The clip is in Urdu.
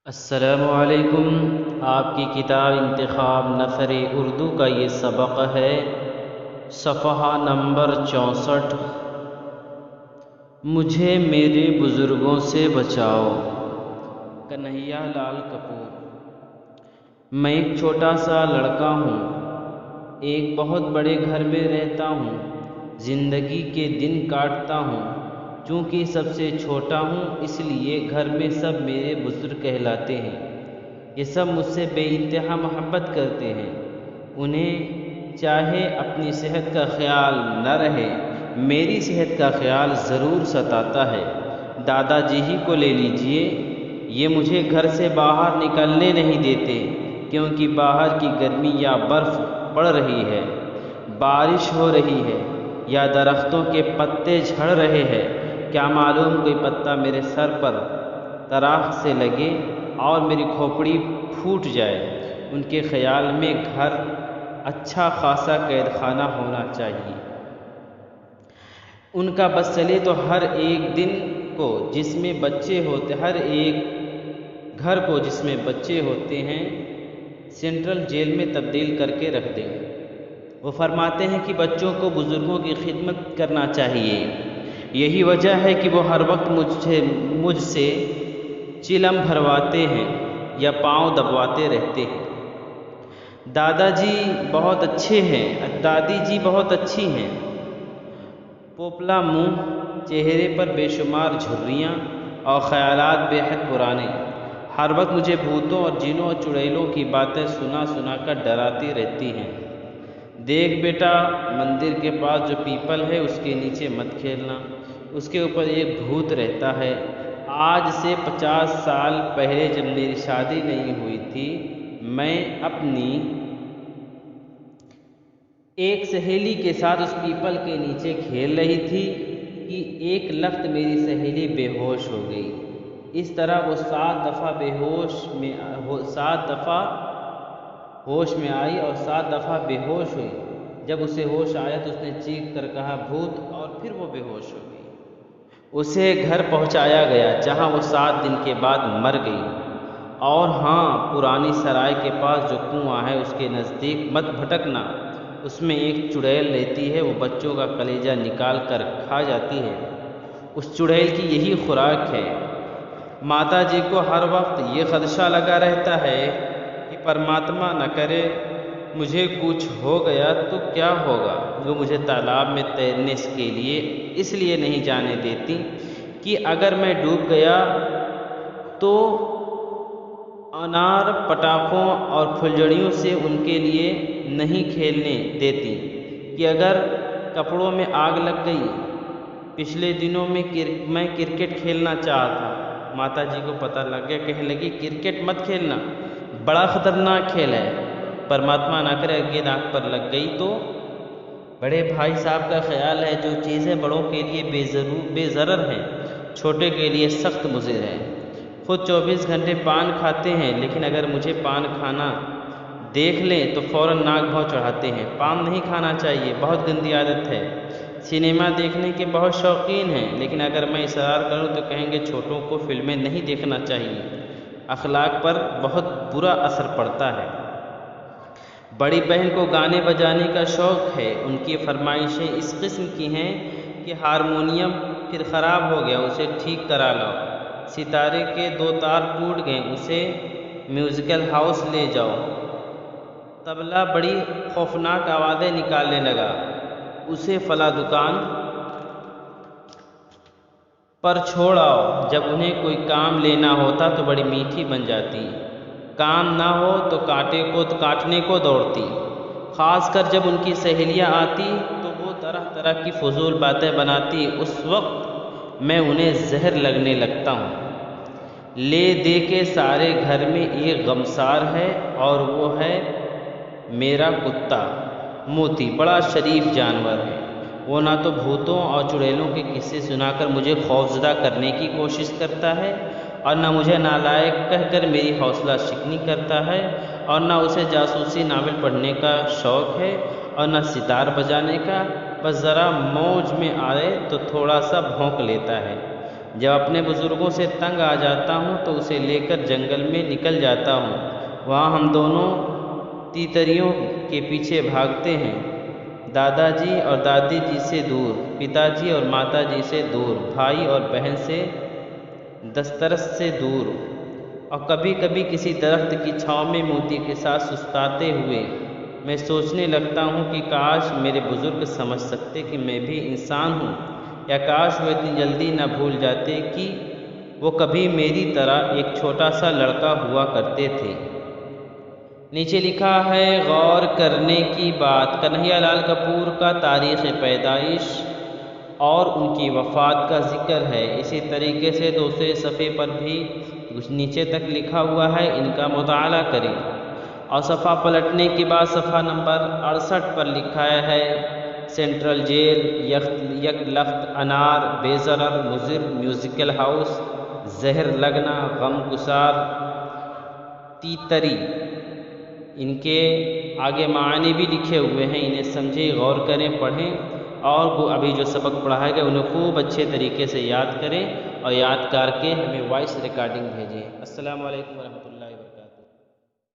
السلام علیکم۔ آپ کی کتاب انتخاب نثر اردو کا یہ سبق ہے، صفحہ نمبر 64۔ مجھے میرے بزرگوں سے بچاؤ۔ کنہیا لال کپور۔ میں ایک چھوٹا سا لڑکا ہوں، ایک بہت بڑے گھر میں رہتا ہوں، زندگی کے دن کاٹتا ہوں۔ چونکہ سب سے چھوٹا ہوں اس لیے گھر میں سب میرے بزرگ کہلاتے ہیں۔ یہ سب مجھ سے بے انتہا محبت کرتے ہیں۔ انہیں چاہے اپنی صحت کا خیال نہ رہے، میری صحت کا خیال ضرور ستاتا ہے۔ دادا جی ہی کو لے لیجئے، یہ مجھے گھر سے باہر نکلنے نہیں دیتے، کیونکہ باہر کی گرمی یا برف پڑ رہی ہے، بارش ہو رہی ہے یا درختوں کے پتے جھڑ رہے ہیں۔ کیا معلوم کوئی پتا میرے سر پر تراخ سے لگے اور میری کھوپڑی پھوٹ جائے۔ ان کے خیال میں گھر اچھا خاصا قید خانہ ہونا چاہیے۔ ان کا بس چلے تو ہر ایک گھر کو جس میں بچے ہوتے ہیں سینٹرل جیل میں تبدیل کر کے رکھ دیں۔ وہ فرماتے ہیں کہ بچوں کو بزرگوں کی خدمت کرنا چاہیے۔ یہی وجہ ہے کہ وہ ہر وقت مجھ سے چلم بھرواتے ہیں یا پاؤں دبواتے رہتے ہیں۔ دادا جی بہت اچھے ہیں، دادی جی بہت اچھی ہیں۔ پوپلا منہ، چہرے پر بے شمار جھریاں اور خیالات بے حد پرانے۔ ہر وقت مجھے بھوتوں اور جنوں اور چڑیلوں کی باتیں سنا کر ڈراتی رہتی ہیں۔ دیکھ بیٹا، مندر کے پاس جو پیپل ہے اس کے نیچے مت کھیلنا، اس کے اوپر ایک بھوت رہتا ہے۔ آج سے 50 سال پہلے جب میری شادی نہیں ہوئی تھی، میں اپنی ایک سہیلی کے ساتھ اس پیپل کے نیچے کھیل رہی تھی کہ ایک لخت میری سہیلی بے ہوش ہو گئی۔ اس طرح وہ 7 دفعہ ہوش میں آئی اور 7 دفعہ بے ہوش ہوئی۔ جب اسے ہوش آیا تو اس نے چیخ کر کہا بھوت، اور پھر وہ بے ہوش ہو گئی۔ اسے گھر پہنچایا گیا جہاں وہ 7 دن کے بعد مر گئی۔ اور ہاں، پرانی سرائے کے پاس جو کنواں ہے اس کے نزدیک مت بھٹکنا، اس میں ایک چڑیل رہتی ہے، وہ بچوں کا کلیجہ نکال کر کھا جاتی ہے۔ اس چڑیل کی یہی خوراک ہے۔ ماتا جی کو ہر وقت یہ خدشہ لگا رہتا ہے کہ پرماتما نہ کرے مجھے کچھ ہو گیا تو کیا ہوگا۔ وہ مجھے تالاب میں تیرنے کے لیے اس لیے نہیں جانے دیتی کہ اگر میں ڈوب گیا تو انار، پٹاخوں اور پھلجھڑیوں سے ان کے لیے نہیں کھیلنے دیتی کہ اگر کپڑوں میں آگ لگ گئی۔ پچھلے دنوں میں کرکٹ کھیلنا چاہا تھا، ماتا جی کو پتہ لگ گیا، کہنے لگی کرکٹ مت کھیلنا، بڑا خطرناک کھیل ہے، پرماتما نہ کرے گیند آنکھ پر لگ گئی تو۔ بڑے بھائی صاحب کا خیال ہے جو چیزیں بڑوں کے لیے بے ضرر ہیں، چھوٹے کے لیے سخت مضر ہیں۔ خود 24 گھنٹے پان کھاتے ہیں، لیکن اگر مجھے پان کھانا دیکھ لیں تو فوراً ناک بھوں چڑھاتے ہیں۔ پان نہیں کھانا چاہیے، بہت گندی عادت ہے۔ سنیما دیکھنے کے بہت شوقین ہیں، لیکن اگر میں اصرار کروں تو کہیں گے چھوٹوں کو فلمیں نہیں دیکھنا چاہیے، اخلاق پر بہت برا اثر پڑتا ہے۔ بڑی بہن کو گانے بجانے کا شوق ہے۔ ان کی فرمائشیں اس قسم کی ہیں کہ ہارمونیم پھر خراب ہو گیا، اسے ٹھیک کرا لاؤ، ستارے کے 2 تار ٹوٹ گئے، اسے میوزیکل ہاؤس لے جاؤ۔ طبلہ بڑی خوفناک آوازیں نکالنے لگا، اسے فلاں دکان پر چھوڑ آؤ۔ جب انہیں کوئی کام لینا ہوتا تو بڑی میٹھی بن جاتی، کام نہ ہو تو کاٹنے کو دوڑتی۔ خاص کر جب ان کی سہیلیاں آتی تو وہ طرح طرح کی فضول باتیں بناتی، اس وقت میں انہیں زہر لگنے لگتا ہوں۔ لے دے کے سارے گھر میں ایک غمسار ہے اور وہ ہے میرا کتا موتی، بڑا شریف جانور ہے۔ وہ نہ تو بھوتوں اور چڑیلوں کے قصے سنا کر مجھے خوفزدہ کرنے کی کوشش کرتا ہے، اور نہ مجھے نالائق کہہ کر میری حوصلہ شکنی کرتا ہے، اور نہ اسے جاسوسی ناول پڑھنے کا شوق ہے، اور نہ ستار بجانے کا۔ بس ذرا موج میں آئے تو تھوڑا سا بھونک لیتا ہے۔ جب اپنے بزرگوں سے تنگ آ جاتا ہوں تو اسے لے کر جنگل میں نکل جاتا ہوں، وہاں ہم دونوں تیتریوں کے پیچھے بھاگتے ہیں، دادا جی اور دادی جی سے دور، پتا جی اور ماتا جی سے دور، بھائی اور بہن سے دسترس سے دور، اور کبھی کبھی کسی درخت کی چھاؤں میں موتی کے ساتھ سستاتے ہوئے میں سوچنے لگتا ہوں کہ کاش میرے بزرگ سمجھ سکتے کہ میں بھی انسان ہوں، یا کاش وہ اتنی جلدی نہ بھول جاتے کہ وہ کبھی میری طرح ایک چھوٹا سا لڑکا ہوا کرتے تھے۔ نیچے لکھا ہے غور کرنے کی بات، کنہیا لال کپور کا تاریخ پیدائش اور ان کی وفات کا ذکر ہے۔ اسی طریقے سے دوسرے صفحے پر بھی نیچے تک لکھا ہوا ہے، ان کا مطالعہ کریں۔ اور صفحہ پلٹنے کے بعد صفحہ نمبر 68 پر لکھا ہے سینٹرل جیل، یک لخت انار، بے ضرر، مضر، میوزیکل ہاؤس، زہر لگنا، غم گسار، تیتری۔ ان کے آگے معنی بھی لکھے ہوئے ہیں، انہیں سمجھیں، غور کریں، پڑھیں، اور ابھی جو سبق پڑھائے گئے انہیں خوب اچھے طریقے سے یاد کریں، اور یاد کر کے ہمیں وائس ریکارڈنگ بھیجیں۔ السلام علیکم ورحمۃ اللہ۔